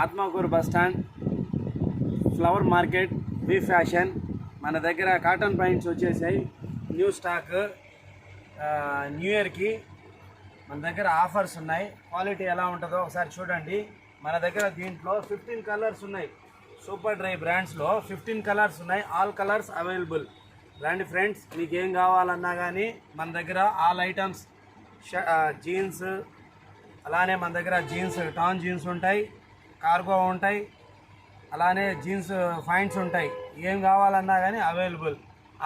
Atmakur bus stand, flower market, B fashion. మన దగ్గర cotton pants వచ్చేసాయి, న్యూ స్టాక్. న్యూ ఇయర్కి మన దగ్గర ఆఫర్స్ ఉన్నాయి. క్వాలిటీ ఎలా ఉంటుందో ఒకసారి చూడండి. మన దగ్గర దీంట్లో 15 కలర్స్ ఉన్నాయి. సూపర్ డ్రై బ్రాండ్స్లో 15 కలర్స్ ఉన్నాయి. All colours available. రండి ఫ్రెండ్స్, మీకు ఏం కావాలన్నా కానీ మన దగ్గర ఆల్ ఐటమ్స్. జీన్స్, అలానే మన దగ్గర జీన్స్, టాన్ జీన్స్ ఉంటాయి, కార్గో ఉంటాయి, అలానే జీన్స్ ఫైన్స్ ఉంటాయి. ఏం కావాలన్నా కానీ available.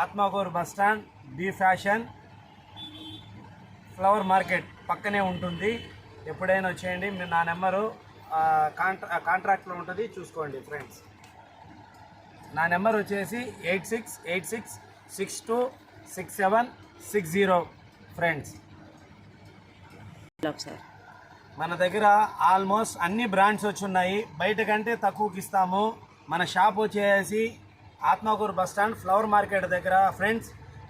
Atmakur bus stand, B fashion, flower market పక్కనే ఉంటుంది. ఎప్పుడైనా వచ్చేయండి. మీరు నా నెంబరు కాంట్రాక్ట్లో ఉంటుంది, చూసుకోండి ఫ్రెండ్స్. నా నెంబర్ వచ్చేసి 8686626760 ఫ్రెండ్స్. మన దగ్గర ఆల్మోస్ట్ అన్ని బ్రాండ్స్ వచ్చి ఉన్నాయి. బయట కంటే తక్కువకి ఇస్తాము. మన షాప్ వచ్చేసి Atmakur bus stand, flower market దగ్గర ఫ్రెండ్స్.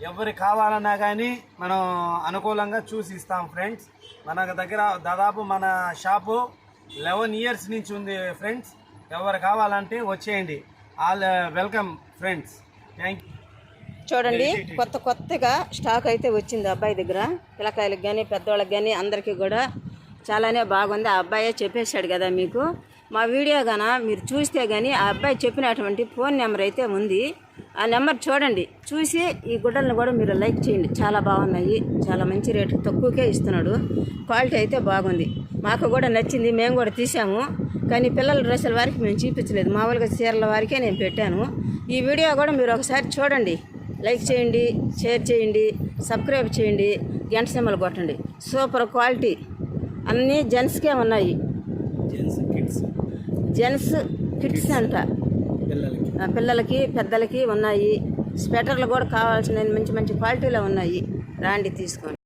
ఎవరికి కావాలన్నా కానీ మనం అనుకూలంగా చూసి ఇస్తాం ఫ్రెండ్స్. మన దగ్గర దాదాపు మన షాపు 11 ఇయర్స్ నుంచి ఉంది ఫ్రెండ్స్. ఎవరు కావాలంటే వచ్చేయండి. All welcome friends. Thank you. చూడండి, కొత్తగా స్టాక్ అయితే వచ్చింది అబ్బాయి దగ్గర. పిల్లకాయలకు కానీ పెద్దవాళ్ళకి కానీ అందరికీ కూడా చాలానే బాగుంది. ఆ అబ్బాయే చెప్పేశాడు కదా మీకు. మా వీడియో గాన మీరు చూస్తే కానీ ఆ అబ్బాయి చెప్పినటువంటి ఫోన్ నెంబర్ అయితే ఉంది. ఆ నెంబర్ చూడండి, చూసి ఈ గుడ్డలను కూడా మీరు లైక్ చేయండి. చాలా బాగున్నాయి, చాలా మంచి రేటు, తక్కువకే ఇస్తున్నాడు. క్వాలిటీ అయితే బాగుంది, మాకు కూడా నచ్చింది. మేము కూడా తీసాము, కానీ పిల్లల డ్రెస్సుల వారికి మేము చూపించలేదు. మామూలుగా చీరల వారికే నేను పెట్టాను. ఈ వీడియో కూడా మీరు ఒకసారి చూడండి, లైక్ చేయండి, షేర్ చేయండి, సబ్స్క్రైబ్ చేయండి, గంట సింబల్ కొట్టండి. సూపర్ క్వాలిటీ అన్నీ జెంట్స్కే ఉన్నాయి. జెంట్స్ కిడ్స్ అంట, పిల్లలకి పెద్దలకి ఉన్నాయి. స్వెటర్లు కూడా కావాల్సిన మంచి మంచి క్వాలిటీలో ఉన్నాయి. రాండి, తీసుకోండి.